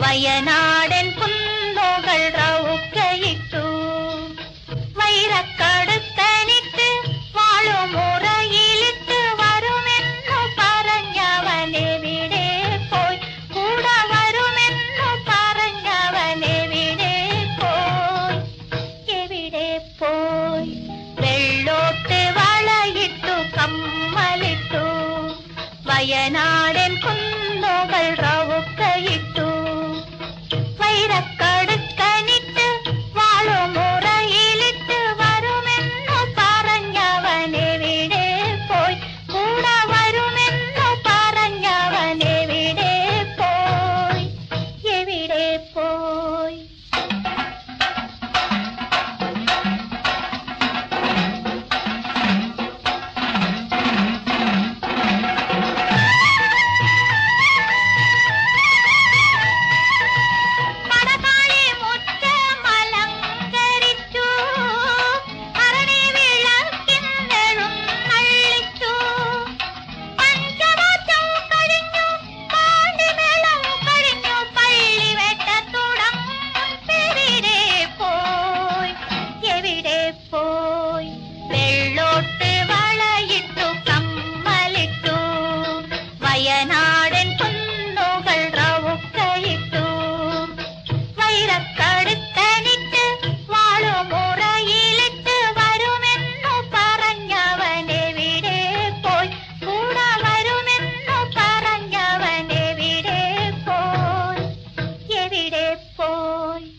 വയനാടൻ കുന്നുകൾ റൗക്കയിട്ടു വൈരക്കടുത്തനിട്ട് വാളുമുറയിലിട്ട് വരുമെന്നു പറഞ്ഞവനെവിടെ പോയി കൂടെ വരുമെന്നു പറഞ്ഞവനെവിടെ പോയി എവിടെ പോയി വെള്ളോട്ട് വളയിട്ടു കമ്മലിട്ടു വയനാടൻ കുന്നുകൾ റൗക്കയിട്ടു വൈരക്കടുത്തനിട്ട് വാളുമുറയിലിട്ട് വരുമെന്നു പറഞ്ഞവനെവിടെ പോയി കൂടെ വരുമെന്നു പറഞ്ഞവനെവിടെ പോയി എവിടെ പോയി വയനാടൻ കുന്നുകൾ റൗക്കയിട്ടു വൈരക്കടുത്തനിട്ട് വാളുമുറയിലിട്ട് വരുമെന്നു പറഞ്ഞവനെവിടെ പോയി കൂടെ വരുമെന്നു പറഞ്ഞവനെവിടെ പോയി എവിടെ പോയി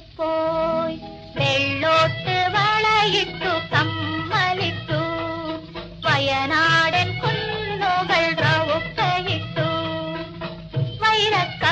പോയി വെള്ളോട്ട് വളയിട്ടു കമ്മലിട്ടു വയനാടൻ കുന്നുകൾ റൗക്കയിട്ടു വൈരക്ക